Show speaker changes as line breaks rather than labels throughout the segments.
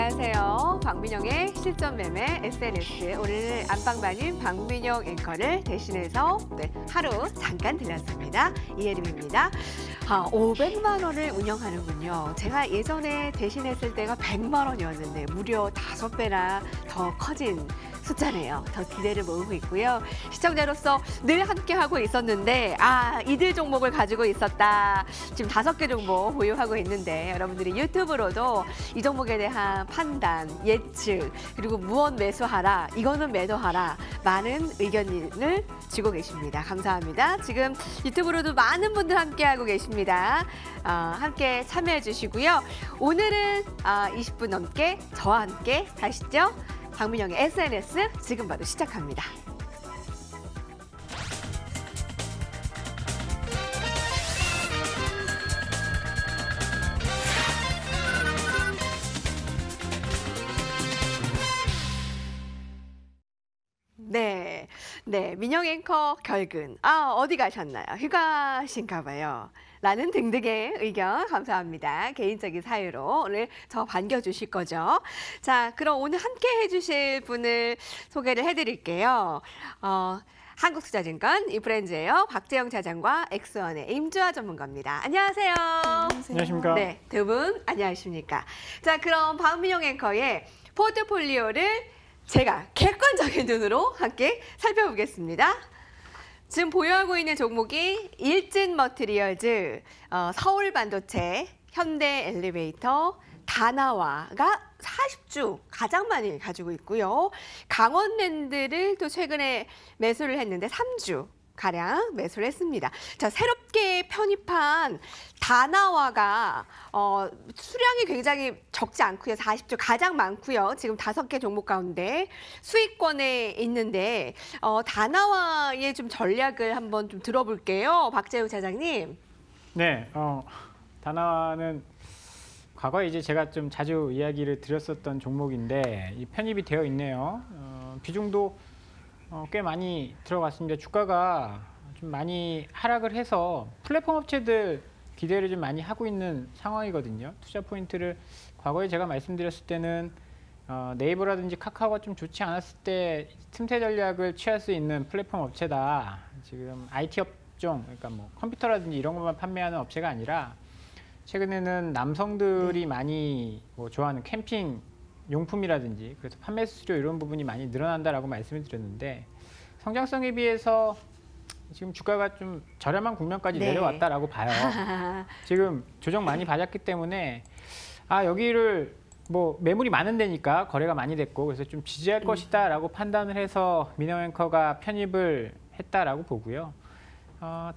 안녕하세요. 박민영의 실전 매매 SNS. 오늘 안방마님 박민영 앵커를 대신해서 하루 잠깐 들렸습니다. 이혜림입니다. 500만 원을 운영하는군요. 제가 예전에 대신했을 때가 100만 원이었는데 무려 5배나 더 커진 숫자네요. 더 기대를 모으고 있고요. 시청자로서 늘 함께하고 있었는데 이들 종목을 가지고 있었다. 지금 5개 종목 보유하고 있는데 여러분들이 유튜브로도 이 종목에 대한 판단, 예측, 그리고 무언 매수하라, 이거는 매도하라 많은 의견을 주고 계십니다. 감사합니다. 지금 유튜브로도 많은 분들 함께하고 계십니다. 함께 참여해 주시고요. 오늘은 20분 넘게 저와 함께 가시죠. 박민영의 SNS 지금 바로 시작합니다. 네, 민영 앵커 결근. 어디 가셨나요? 휴가신가 봐요. 라는 등등의 의견 감사합니다. 개인적인 사유로 오늘 저 반겨주실 거죠. 자, 그럼 오늘 함께 해주실 분을 소개를 해드릴게요. 한국투자증권 이프렌즈예요. 박재영 차장과 엑스원의 임주아 전문가입니다. 안녕하세요.
안녕하십니까.
네, 두 분 안녕하십니까. 자, 그럼 박민영 앵커의 포트폴리오를 제가 객관적인 눈으로 함께 살펴보겠습니다. 지금 보유하고 있는 종목이 일진머티리얼즈, 서울반도체, 현대엘리베이터, 다나와가 40주 가장 많이 가지고 있고요. 강원랜드를 또 최근에 매수를 했는데 3주 가량 매수를 했습니다. 자, 새롭게 편입한 다나와가 수량이 굉장히 적지 않고요. 40주 가장 많고요. 지금 5개 종목 가운데 수익권에 있는데 다나와의 좀 전략을 한번 좀 들어볼게요. 박재우 차장님.
네, 다나와는 과거에 이제 제가 좀 자주 이야기를 드렸었던 종목인데 이 편입이 되어 있네요. 비중도 꽤 많이 들어갔습니다. 주가가 좀 많이 하락을 해서 플랫폼 업체들 기대를 좀 많이 하고 있는 상황이거든요. 투자 포인트를 과거에 제가 말씀드렸을 때는 네이버라든지 카카오가 좀 좋지 않았을 때 틈새 전략을 취할 수 있는 플랫폼 업체다. 지금 IT 업종, 그러니까 뭐 컴퓨터라든지 이런 것만 판매하는 업체가 아니라 최근에는 남성들이 많이 좋아하는 캠핑 용품이라든지 그래서 판매 수수료 이런 부분이 많이 늘어난다라고 말씀을 드렸는데 성장성에 비해서 지금 주가가 좀 저렴한 국면까지 내려왔다라고 봐요. 지금 조정 많이 받았기 때문에 여기를 매물이 많은 데니까 거래가 많이 됐고 그래서 좀 지지할 것이다라고 판단을 해서 민영 앵커가 편입을 했다라고 보고요.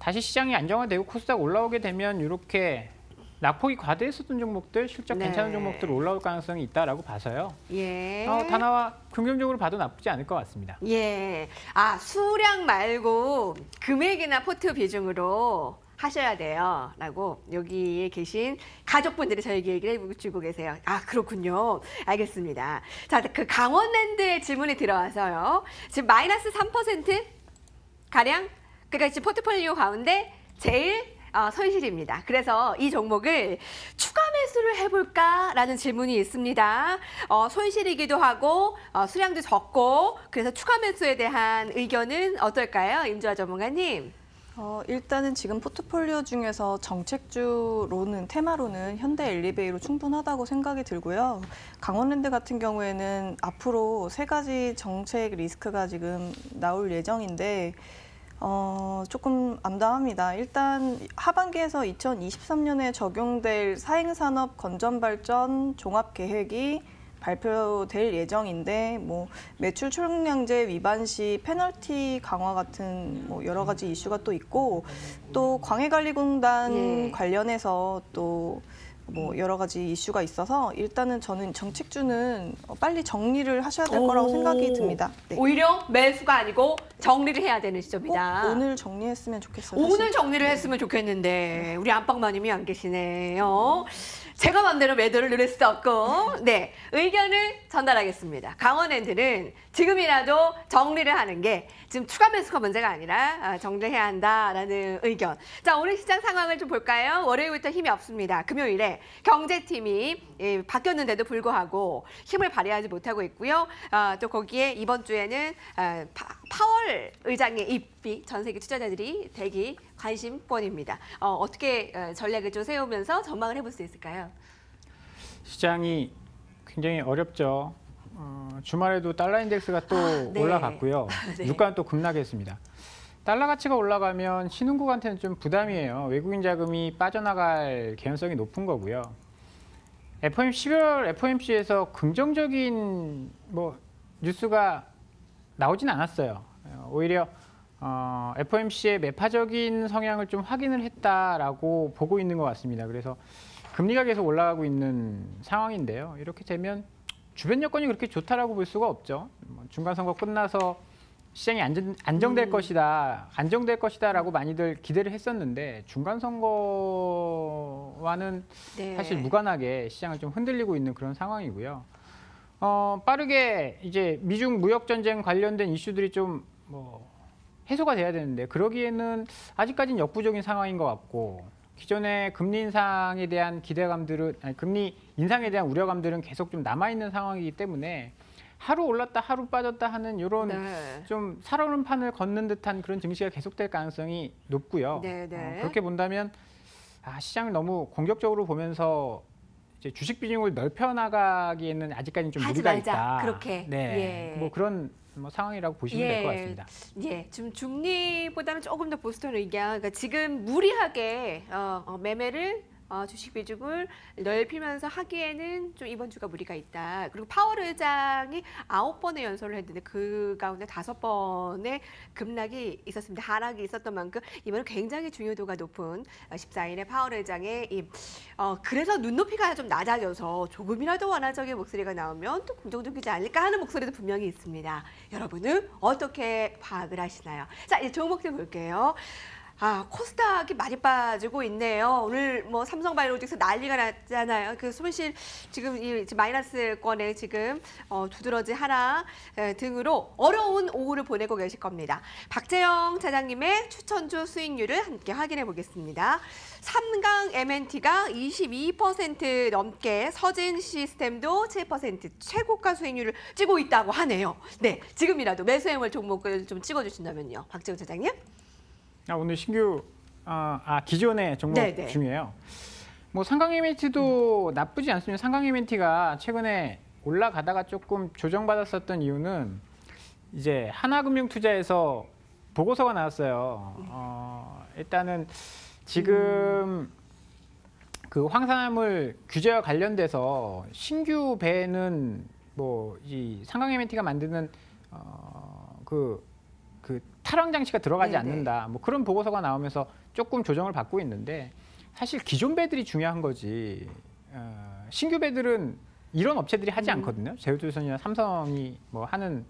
다시 시장이 안정화되고 코스닥 올라오게 되면 이렇게 낙폭이 과대했었던 종목들, 실적 괜찮은 종목들 올라올 가능성이 있다라고 봐서요.
예.
다나와 긍정적으로 봐도 나쁘지 않을 것 같습니다.
예. 수량 말고 금액이나 포트 비중으로 하셔야 돼요. 라고 여기에 계신 가족분들이 저에게 얘기를 해주고 계세요. 그렇군요. 알겠습니다. 자, 그 강원랜드의 질문이 들어와서요. 지금 마이너스 3% 가량, 그러니까 지금 포트폴리오 가운데 제일 손실입니다. 그래서 이 종목을 추가 매수를 해볼까라는 질문이 있습니다. 손실이기도 하고 수량도 적고 그래서 추가 매수에 대한 의견은 어떨까요? 임주아 전문가님.
일단은 지금 포트폴리오 중에서 정책주로는 테마로는 현대엘리베이로 충분하다고 생각이 들고요. 강원랜드 같은 경우에는 앞으로 3가지 정책 리스크가 지금 나올 예정인데 조금 암담합니다. 일단 하반기에서 2023년에 적용될 사행산업 건전발전 종합계획이 발표될 예정인데 매출 총량제 위반 시 페널티 강화 같은 여러 가지 이슈가 또 있고 또 광해관리공단 관련해서 또 여러 가지 이슈가 있어서 일단은 저는 정책주는 빨리 정리를 하셔야 될 거라고 생각이 듭니다. 네.
오히려 매수가 아니고 정리를 해야 되는 시점이다.
오늘 정리했으면 좋겠어요.
오늘 정리를 했으면 좋겠는데 우리 안방마님이 안 계시네요. 제가 맘대로 매도를 누릴 수 없고, 네, 의견을 전달하겠습니다. 강원랜드는 지금이라도 정리를 하는 게 지금 추가 매수가 문제가 아니라 정리해야 한다라는 의견. 자, 오늘 시장 상황을 좀 볼까요? 월요일부터 힘이 없습니다. 금요일에 경제팀이 바뀌었는데도 불구하고 힘을 발휘하지 못하고 있고요. 또 거기에 이번 주에는 파월 의장의 입비, 전 세계 투자자들이 대기 관심권입니다. 어떻게 전략을 좀 세우면서 전망을 해볼 수 있을까요?
시장이 굉장히 어렵죠. 주말에도 달러 인덱스가 또
네.
올라갔고요.
네.
유가는 또 급락했습니다. 달러 가치가 올라가면 신흥국한테는 좀 부담이에요. 외국인 자금이 빠져나갈 개연성이 높은 거고요. 11월 FOMC에서 긍정적인 뉴스가 나오진 않았어요. 오히려 FOMC의 매파적인 성향을 좀 확인을 했다라고 보고 있는 것 같습니다. 그래서 금리가 계속 올라가고 있는 상황인데요. 이렇게 되면 주변 여건이 그렇게 좋다라고 볼 수가 없죠. 중간 선거 끝나서 시장이 안정될 것이다라고 많이들 기대를 했었는데 중간 선거와는
네.
사실 무관하게 시장을 좀 흔들리고 있는 그런 상황이고요. 빠르게 이제 미중 무역 전쟁 관련된 이슈들이 좀 해소가 돼야 되는데 그러기에는 아직까지는 역부족인 상황인 것 같고 기존의 금리 인상에 대한 금리 인상에 대한 우려감들은 계속 좀 남아 있는 상황이기 때문에 하루 올랐다 하루 빠졌다 하는 이런
네.
좀 살얼음 판을 걷는 듯한 그런 증시가 계속될 가능성이 높고요.
네, 네.
그렇게 본다면 시장을 너무 공격적으로 보면서 이제 주식 비중을 넓혀 나가기에는 아직까지는 좀
하지
무리가
말자.
있다.
그렇게.
네,
예.
그런 상황이라고 보시면 될 것 같습니다.
예, 지금 중립보다는 조금 더 보수적인 의견. 그러니까 지금 무리하게 매매를 주식 비중을 넓히면서 하기에는 좀 이번 주가 무리가 있다. 그리고 파월 의장이 9번의 연설을 했는데 그 가운데 5번의 급락이 있었습니다. 하락이 있었던 만큼 이번에 굉장히 중요도가 높은 14일에 파월 의장의 그래서 눈높이가 좀 낮아져서 조금이라도 완화적인 목소리가 나오면 또 긍정적이지 않을까 하는 목소리도 분명히 있습니다. 여러분은 어떻게 파악을 하시나요? 자, 이제 종목들 볼게요. 코스닥이 많이 빠지고 있네요. 오늘 삼성바이오로직스 난리가 났잖아요. 그 손실 지금 이 마이너스권에 지금 두드러지 하락 등으로 어려운 오후를 보내고 계실 겁니다. 박재영 차장님의 추천주 수익률을 함께 확인해 보겠습니다. 삼강 MNT가 22% 넘게, 서진 시스템도 7% 최고가 수익률을 찍고 있다고 하네요. 네, 지금이라도 매수해볼 종목을 좀 찍어주신다면요, 박재영 차장님.
오늘 신규 기존의 종목
네네.
중에요. 삼강 MNT도 나쁘지 않습니다. 삼강 MNT가 최근에 올라가다가 조금 조정받았었던 이유는 이제 하나금융투자에서 보고서가 나왔어요. 일단은 지금 그 황산화물 규제와 관련돼서 신규 배에는 이 삼강 MNT가 만드는 그 탈황 장치가 들어가지
네네.
않는다. 그런 보고서가 나오면서 조금 조정을 받고 있는데 사실 기존 배들이 중요한 거지. 신규 배들은 이런 업체들이 하지 않거든요. 제휴조선이나 삼성이 하는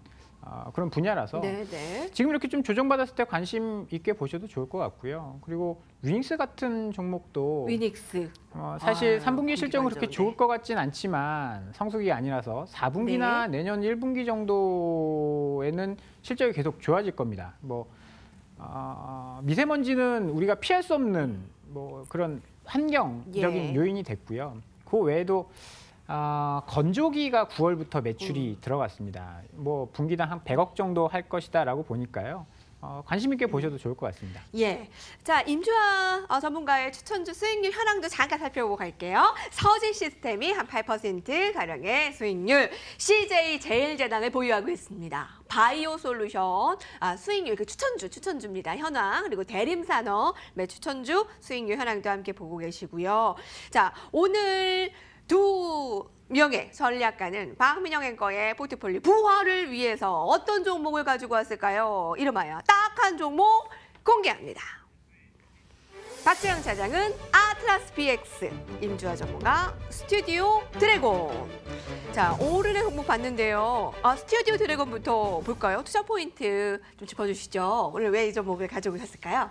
그런 분야라서
네네.
지금 이렇게 좀 조정받았을 때 관심 있게 보셔도 좋을 것 같고요. 그리고 위닉스 같은 종목도
위닉스.
사실 3분기 실적은
공기가
그렇게
좋은데.
좋을 것 같진 않지만 성수기가 아니라서 4분기나 내년 1분기 정도에는 실적이 계속 좋아질 겁니다. 미세먼지는 우리가 피할 수 없는 그런 환경적인 요인이 됐고요. 그 외에도 건조기가 9월부터 매출이 들어갔습니다. 분기당 한 100억 정도 할 것이다라고 보니까요. 관심 있게 보셔도 좋을 것 같습니다.
예. 자, 임주아 전문가의 추천주 수익률 현황도 잠깐 살펴보고 갈게요. 서진 시스템이 한 8% 가량의 수익률, CJ 제일제당을 보유하고 있습니다. 바이오 솔루션 수익률, 추천주입니다. 현황, 그리고 대림산업의 추천주 수익률 현황도 함께 보고 계시고요. 자, 오늘 두 명의 전략가는 박민영 앵커의 포트폴리오 부활을 위해서 어떤 종목을 가지고 왔을까요? 이름하여 딱 한 종목 공개합니다. 박재영 차장은 아트라스 BX, 임주아 전문가 스튜디오 드래곤. 자, 오늘의 종목 봤는데요. 스튜디오 드래곤부터 볼까요? 투자 포인트 좀 짚어주시죠. 오늘 왜 이 종목을 가지고 오셨을까요?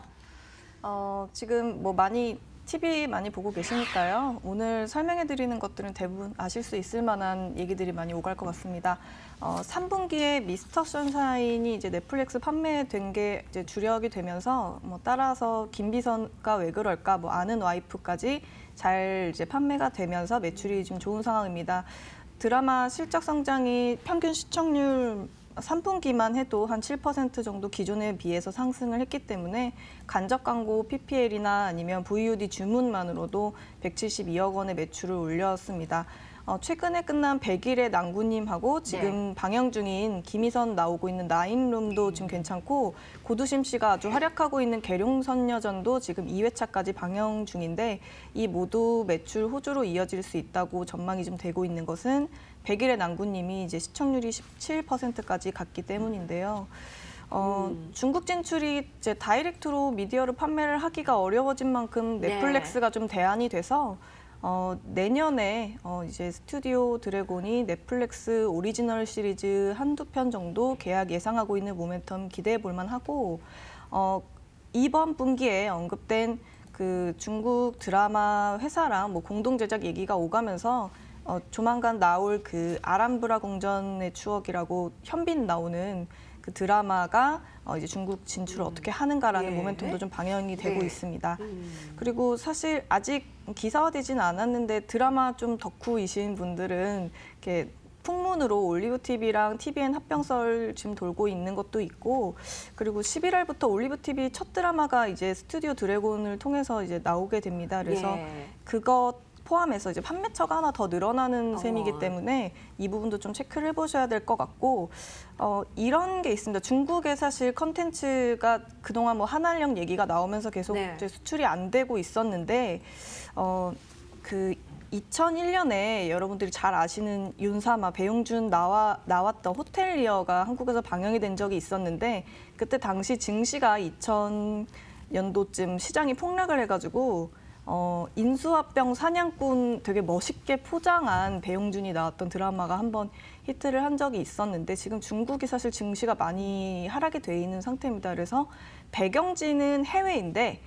지금 많이 TV 많이 보고 계시니까요. 오늘 설명해 드리는 것들은 대부분 아실 수 있을 만한 얘기들이 많이 오갈 것 같습니다. 3분기에 미스터 선샤인이 이제 넷플릭스 판매된 게 이제 주력이 되면서 뭐 따라서 김비서가 왜 그럴까, 뭐 아는 와이프까지 잘 이제 판매가 되면서 매출이 좀 좋은 상황입니다. 드라마 실적 성장이 평균 시청률 3분기만 해도 한 7% 정도 기존에 비해서 상승을 했기 때문에 간접 광고 PPL이나 아니면 VOD 주문만으로도 172억 원의 매출을 올렸습니다. 최근에 끝난 100일의 낭구님하고 지금 방영 중인 김희선 나오고 있는 나인룸도 지금 괜찮고, 고두심 씨가 아주 활약하고 있는 계룡선녀전도 지금 2회차까지 방영 중인데, 이 모두 매출 호조로 이어질 수 있다고 전망이 좀 되고 있는 것은 100일의 낭구님이 이제 시청률이 17%까지 갔기 때문인데요. 중국 진출이 이제 다이렉트로 미디어를 판매를 하기가 어려워진 만큼 넷플릭스가 좀 대안이 돼서 내년에 이제 스튜디오 드래곤이 넷플릭스 오리지널 시리즈 한두 편 정도 계약 예상하고 있는 모멘텀 기대해 볼 만하고, 이번 분기에 언급된 그 중국 드라마 회사랑 뭐 공동 제작 얘기가 오가면서 조만간 나올 그 아람브라 공전의 추억이라고 현빈 나오는 그 드라마가 이제 중국 진출을 어떻게 하는가라는 모멘텀도 좀 방영이 되고 있습니다. 그리고 사실 아직 기사화되지는 않았는데 드라마 좀 덕후이신 분들은 이렇게 풍문으로 올리브 TV랑 TVN 합병설 지금 돌고 있는 것도 있고, 그리고 11월부터 올리브 TV 첫 드라마가 이제 스튜디오 드래곤을 통해서 이제 나오게 됩니다. 그래서 그것 포함해서 이제 판매처가 하나 더 늘어나는 셈이기 때문에 이 부분도 좀 체크를 해보셔야 될 것 같고, 이런 게 있습니다. 중국에 사실 컨텐츠가 그동안 뭐 한알령 얘기가 나오면서 계속 이제 수출이 안 되고 있었는데, 그 2001년에 여러분들이 잘 아시는 윤사마, 배용준 나왔던 호텔리어가 한국에서 방영이 된 적이 있었는데, 그때 당시 증시가 2000년도쯤 시장이 폭락을 해가지고 인수합병 사냥꾼 되게 멋있게 포장한 배용준이 나왔던 드라마가 한번 히트를 한 적이 있었는데, 지금 중국이 사실 증시가 많이 하락이 돼 있는 상태입니다. 그래서 배경지는 해외인데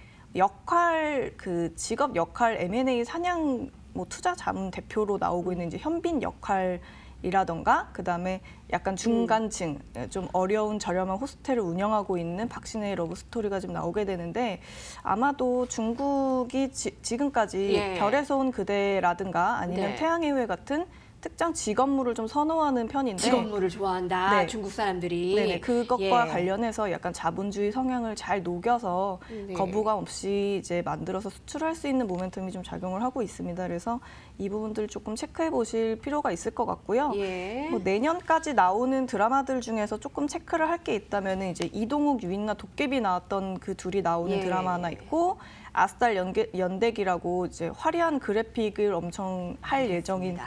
직업 역할 M&A 사냥 뭐 투자 자문 대표로 나오고 있는 이제 현빈 역할이라던가, 그다음에 약간 중간층, 좀 어려운 저렴한 호스텔을 운영하고 있는 박신혜의 러브 스토리가 좀 나오게 되는데, 아마도 중국이 지금까지 별에서 온 그대라든가 아니면 태양의 후예 같은 특정 직업물을 좀 선호하는 편인데,
직업물을 좋아한다, 중국 사람들이.
네네, 그것과 관련해서 약간 자본주의 성향을 잘 녹여서 거부감 없이 이제 만들어서 수출할 수 있는 모멘텀이 좀 작용을 하고 있습니다. 그래서 이 부분들 조금 체크해 보실 필요가 있을 것 같고요. 뭐 내년까지 나오는 드라마들 중에서 조금 체크를 할 게 있다면 이제 이동욱, 유인나, 도깨비 나왔던 그 둘이 나오는 드라마 하나 있고, 아스달 연대기라고 이제 화려한 그래픽을 엄청 할 예정인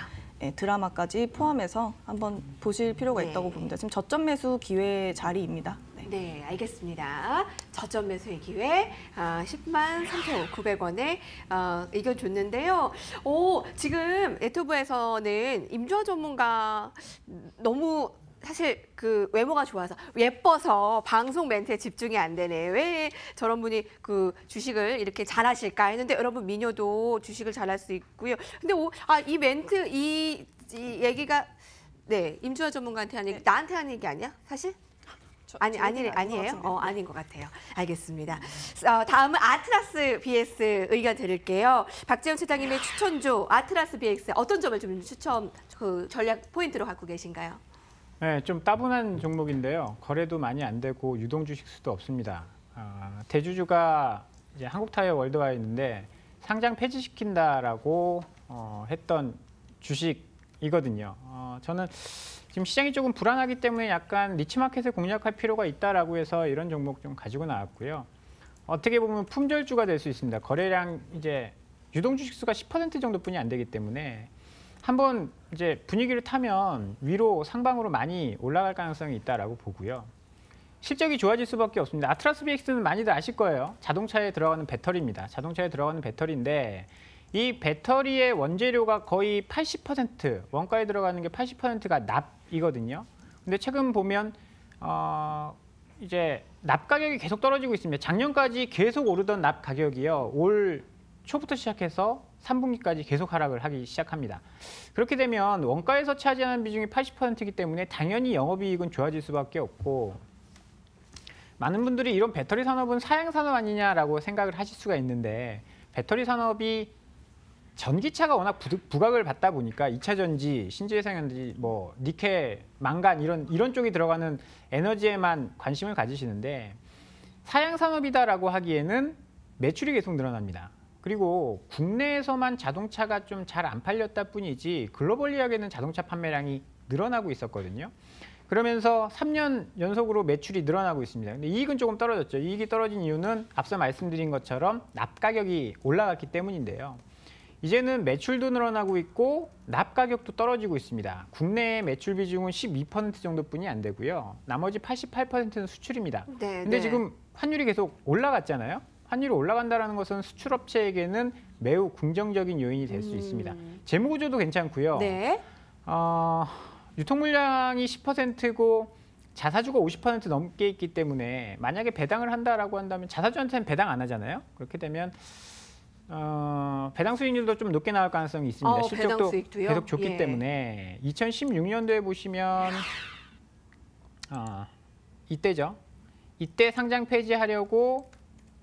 드라마까지 포함해서 한번 보실 필요가 있다고 봅니다. 지금 저점 매수 기회 자리입니다.
네, 알겠습니다. 저점 매수의 기회 10만 3,900원에 의견 줬는데요. 지금 유튜브에서는 임주환 전문가 너무 사실 그 외모가 좋아서 예뻐서 방송 멘트에 집중이 안 되네. 왜 저런 분이 그 주식을 이렇게 잘하실까 했는데, 여러분 미녀도 주식을 잘할 수 있고요. 근데 이 멘트 이 얘기가 임주환 전문가한테 하는 얘기, 나한테 하는 얘기 아니야? 사실? 아니에요? 아닌 것 같아요. 알겠습니다. 다음은 아트라스 BX 의견 드릴게요. 박재현 차장님의 추천주 아트라스 BX 어떤 점을 좀 전략 포인트로 갖고 계신가요?
네, 좀 따분한 종목인데요. 거래도 많이 안 되고 유동 주식 수도 없습니다. 대주주가 이제 한국타이어 월드와이드인데 상장 폐지시킨다라고 했던 주식이거든요. 저는 지금 시장이 조금 불안하기 때문에 약간 니치마켓을 공략할 필요가 있다라고 해서 이런 종목 좀 가지고 나왔고요. 어떻게 보면 품절주가 될 수 있습니다. 거래량 이제 유동 주식 수가 10% 정도뿐이 안 되기 때문에 한번 이제 분위기를 타면 위로 상방으로 많이 올라갈 가능성이 있다라고 보고요. 실적이 좋아질 수밖에 없습니다. 아트라스 BX는 많이들 아실 거예요. 자동차에 들어가는 배터리입니다. 자동차에 들어가는 배터리인데 이 배터리의 원재료가 거의 80%, 원가에 들어가는 게 80%가 납이거든요. 근데 최근 보면 이제 납 가격이 계속 떨어지고 있습니다. 작년까지 계속 오르던 납 가격이요. 올 초부터 시작해서 3분기까지 계속 하락을 하기 시작합니다. 그렇게 되면 원가에서 차지하는 비중이 80%이기 때문에 당연히 영업이익은 좋아질 수밖에 없고, 많은 분들이 이런 배터리 산업은 사양 산업 아니냐라고 생각을 하실 수가 있는데, 배터리 산업이 전기차가 워낙 부각을 받다 보니까 2차 전지, 신재생에너지, 뭐 니켈, 망간 이런 쪽이 들어가는 에너지에만 관심을 가지시는데, 사양 산업이다라고 하기에는 매출이 계속 늘어납니다. 그리고 국내에서만 자동차가 좀 잘 안 팔렸다 뿐이지 글로벌리하게는 자동차 판매량이 늘어나고 있었거든요. 그러면서 3년 연속으로 매출이 늘어나고 있습니다. 근데 이익은 조금 떨어졌죠. 이익이 떨어진 이유는 앞서 말씀드린 것처럼 납 가격이 올라갔기 때문인데요. 이제는 매출도 늘어나고 있고 납 가격도 떨어지고 있습니다. 국내 매출 비중은 12% 정도뿐이 안 되고요. 나머지 88%는 수출입니다.
네,
근데
네.
지금 환율이 계속 올라갔잖아요. 환율이 올라간다는 것은 수출업체에게는 매우 긍정적인 요인이 될 수 있습니다. 재무구조도 괜찮고요.
네.
유통 물량이 10%고 자사주가 50% 넘게 있기 때문에 만약에 배당을 한다라고 한다면 자사주한테는 배당 안 하잖아요. 그렇게 되면 배당 수익률도 좀 높게 나올 가능성이 있습니다.
배당
실적도
수익도요?
계속 좋기
예.
때문에 2016년도에 보시면 이때죠. 이때 상장 폐지하려고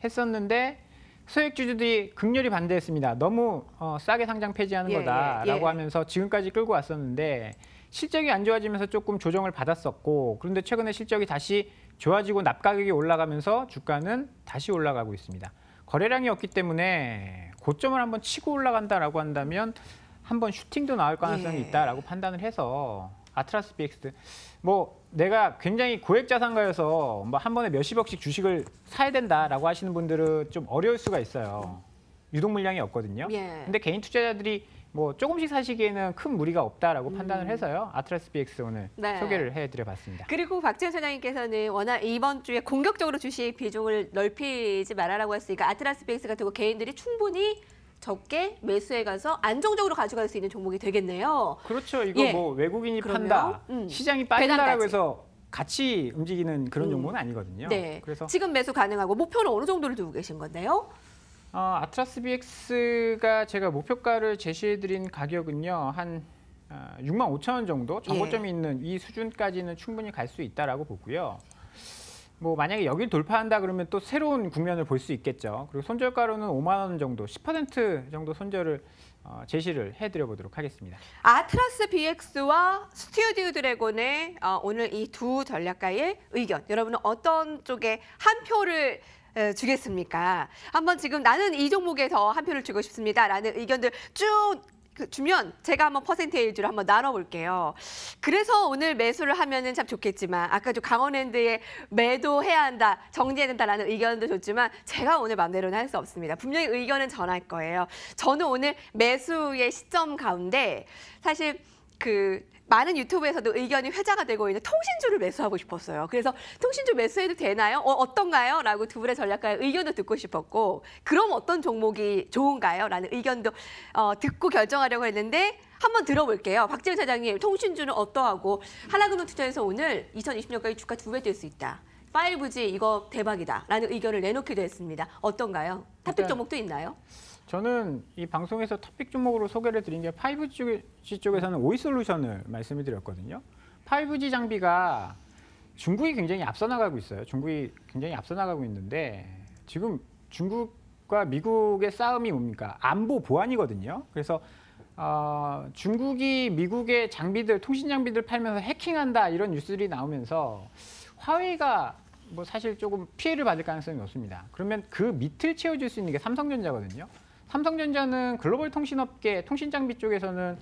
했었는데 소액주주들이 극렬히 반대했습니다. 너무 싸게 상장 폐지하는
예,
거다라고
예.
하면서 지금까지 끌고 왔었는데 실적이 안 좋아지면서 조금 조정을 받았었고, 그런데 최근에 실적이 다시 좋아지고 납 가격이 올라가면서 주가는 다시 올라가고 있습니다. 거래량이 없기 때문에 고점을 한번 치고 올라간다라고 한다면 한번 슈팅도 나올 가능성이
예.
있다라고 판단을 해서 아트라스 BX 뭐 내가 굉장히 고액 자산가여서 뭐 한 번에 몇십억씩 주식을 사야 된다라고 하시는 분들은 좀 어려울 수가 있어요. 유동 물량이 없거든요.
예.
근데 개인 투자자들이 뭐 조금씩 사시기에는 큰 무리가 없다라고 판단을 해서요. 아트라스 BX 오늘
네.
소개를 해드려봤습니다.
그리고 박지현 소장님께서는 워낙 이번 주에 공격적으로 주식 비중을 넓히지 말아라고 했으니까 아트라스 BX 같은 거 개인들이 충분히 적게 매수해 가서 안정적으로 가져갈 수 있는 종목이 되겠네요.
그렇죠. 이거
예.
뭐 외국인이
그러면,
판다, 시장이 빠진다라고
배당까지.
해서 같이 움직이는 그런 종목은 아니거든요.
네.
그래서
지금 매수 가능하고 목표는 어느 정도를 두고 계신 건데요?
아트라스 BX가 제가 목표가를 제시해드린 가격은요, 한 65,000원 정도 정고점이
예.
있는 이 수준까지는 충분히 갈 수 있다라고 보고요. 뭐 만약에 여기를 돌파한다 그러면 또 새로운 국면을 볼 수 있겠죠. 그리고 손절가로는 5만 원 정도, 10% 정도 손절을 제시를 해드려 보도록 하겠습니다.
아트라스 BX와 스튜디오 드래곤의 오늘 이 두 전략가의 의견, 여러분은 어떤 쪽에 한 표를 주겠습니까? 한번 지금 나는 이 종목에 더 한 표를 주고 싶습니다라는 의견들 쭉 주면 제가 한번 퍼센테이지로 한번 나눠볼게요. 그래서 오늘 매수를 하면은 참 좋겠지만 아까 좀 강원랜드에 매도해야 한다, 정리해야 된다라는 의견도 좋지만 제가 오늘 마음대로는 할 수 없습니다. 분명히 의견은 전할 거예요. 저는 오늘 매수의 시점 가운데 사실 많은 유튜브에서도 의견이 회자가 되고 있는 통신주를 매수하고 싶었어요. 그래서 통신주 매수해도 되나요? 어떤가요? 라고 두 분의 전략가의 의견도 듣고 싶었고, 그럼 어떤 종목이 좋은가요? 라는 의견도 듣고 결정하려고 했는데 한번 들어볼게요. 박지현 사장님, 통신주는 어떠하고 하나금융투자에서 오늘 2020년까지 주가 2배 될 수 있다. 5G 이거 대박이다. 라는 의견을 내놓기도 했습니다. 어떤가요? 탑픽
일단
종목도 있나요?
저는 이 방송에서 토픽 종목으로 소개를 드린 게 5G 쪽에서는 오이솔루션을 말씀을 드렸거든요. 5G 장비가 중국이 굉장히 앞서 나가고 있어요. 중국이 굉장히 앞서 나가고 있는데 지금 중국과 미국의 싸움이 뭡니까? 안보 보안이거든요. 그래서 중국이 미국의 장비들, 통신 장비들 팔면서 해킹한다 이런 뉴스들이 나오면서 화웨이가 뭐 사실 조금 피해를 받을 가능성이 높습니다. 그러면 그 밑을 채워줄 수 있는 게 삼성전자거든요. 삼성전자는 글로벌 통신업계, 통신장비 쪽에서는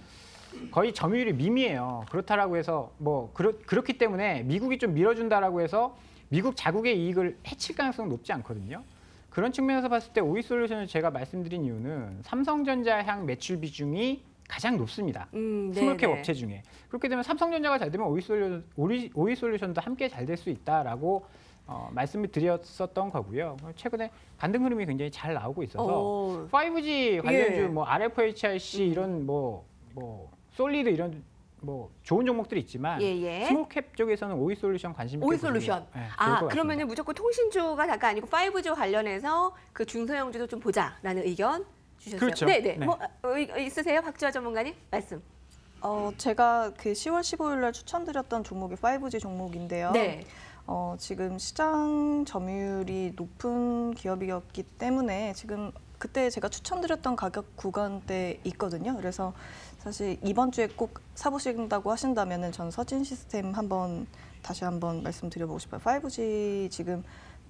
거의 점유율이 미미해요. 그렇다라고 해서 뭐 그렇기 때문에 미국이 좀 밀어준다라고 해서 미국 자국의 이익을 해칠 가능성은 높지 않거든요. 그런 측면에서 봤을 때 오이솔루션을 제가 말씀드린 이유는 삼성전자 향 매출 비중이 가장 높습니다. 스몰캡 업체 중에. 그렇게 되면 삼성전자가 잘 되면 오이솔루션도 함께 잘 될 수 있다라고 말씀을 드렸었던 거고요. 최근에 반등 흐름이 굉장히 잘 나오고 있어서 5G 관련주,
예.
뭐 RFHIC 이런 뭐 솔리드 이런 뭐 좋은 종목들이 있지만 스몰캡 쪽에서는 오이솔루션 관심 있게
오이솔루션.
보시면, 네, 좋을 것 같습니다.
그러면은 무조건 통신주가 잠깐 아니고 5G 관련해서 그 중소형주도 좀 보자라는 의견 주셨어요.
그렇죠.
네네.
네.
뭐 있으세요, 박주아 전문가님? 말씀.
제가 그 10월 15일 날 추천드렸던 종목이 5G 종목인데요.
네.
지금 시장 점유율이 높은 기업이었기 때문에 지금 그때 제가 추천드렸던 가격 구간대 있거든요. 그래서 사실 이번 주에 꼭 사보신다고 하신다면은 전 서진 시스템 다시 한번 말씀드려보고 싶어요. 5G 지금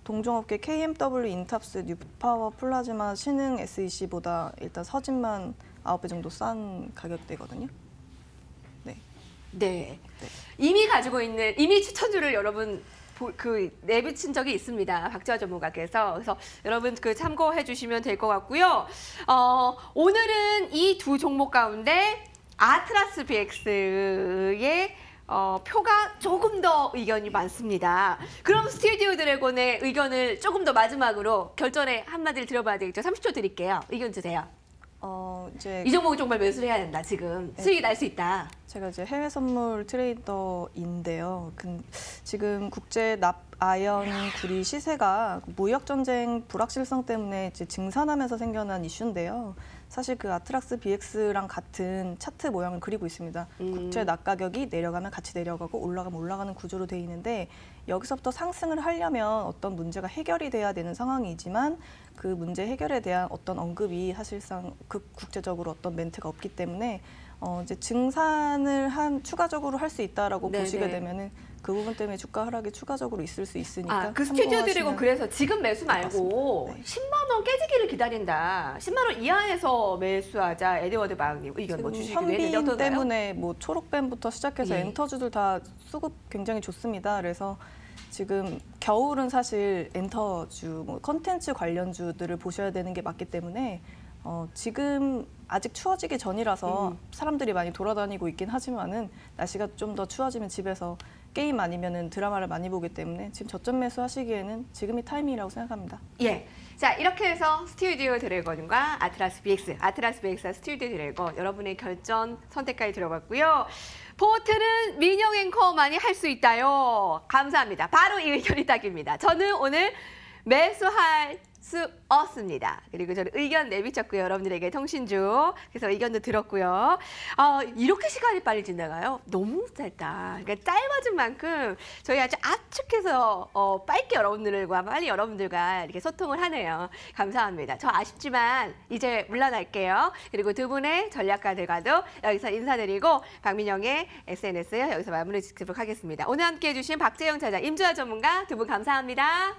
동종업계 KMW, 인탑스, 뉴파워, 플라즈마, 신흥, SEC보다 일단 서진만 9배 정도 싼 가격대거든요.
네. 이미 추천주를 여러분 내비친 적이 있습니다. 박주아 전문가께서. 그래서 여러분 참고해 주시면 될 것 같고요. 오늘은 이 두 종목 가운데 아트라스 BX의 표가 조금 더 의견이 많습니다. 그럼 스튜디오 드래곤의 의견을 조금 더 마지막으로 결전에 한마디를 들어봐야 되겠죠. 30초 드릴게요. 의견 주세요.
이제
이 종목은 정말 매수를 해야 된다. 지금 수익이 날 수 있다.
제가 이제 해외 선물 트레이더인데요. 지금 국제 납아연 구리 시세가 무역 전쟁 불확실성 때문에 이제 증산하면서 생겨난 이슈인데요. 사실 그 아트락스 BX랑 같은 차트 모양을 그리고 있습니다. 국제 납 가격이 내려가면 같이 내려가고 올라가면 올라가는 구조로 돼 있는데 여기서부터 상승을 하려면 어떤 문제가 해결이 돼야 되는 상황이지만 그 문제 해결에 대한 어떤 언급이 사실상 국제적으로 어떤 멘트가 없기 때문에 이제 증산을 추가적으로 할 수 있다라고
네네.
보시게 되면은 그 부분 때문에 주가 하락이 추가적으로 있을 수 있으니까.
그 스튜디오 드래곤
참고하시면
그래서 지금 매수 말고
네.
10만 원 깨지기를 기다린다. 10만 원 이하에서 매수하자. 에드워드 마왕님 의견 뭐 주시기로 했는데
현빈
어떠나요?
때문에 뭐 초록뱀부터 시작해서
예.
엔터주들 다 수급 굉장히 좋습니다. 그래서 지금 겨울은 사실 엔터주, 뭐 컨텐츠 관련주들을 보셔야 되는 게 맞기 때문에 지금 아직 추워지기 전이라서 사람들이 많이 돌아다니고 있긴 하지만은 날씨가 좀 더 추워지면 집에서 게임 아니면은 드라마를 많이 보기 때문에 지금 저점 매수하시기에는 지금이 타이밍이라고 생각합니다.
예. 자, 이렇게 해서 스튜디오 드래곤과 아트라스 BX와 스튜디오 드래곤 여러분의 결전 선택까지 들어봤고요. 포트는 민영 앵커만이 할 수 있다요. 감사합니다. 바로 이 의견이 딱입니다. 저는 오늘 매수할 수 없습니다. 그리고 저는 의견 내비쳤고요. 여러분들에게 통신주. 그래서 의견도 들었고요. 이렇게 시간이 빨리 지나가요? 너무 짧다. 그러니까 짧아진 만큼 저희 아주 압축해서 빨리 여러분들과 이렇게 소통을 하네요. 감사합니다. 저 아쉽지만 이제 물러날게요. 그리고 두 분의 전략가들과도 여기서 인사드리고 박민영의 SNS 여기서 마무리 짓도록 하겠습니다. 오늘 함께해 주신 박재영 차장, 임주아 전문가 두 분 감사합니다.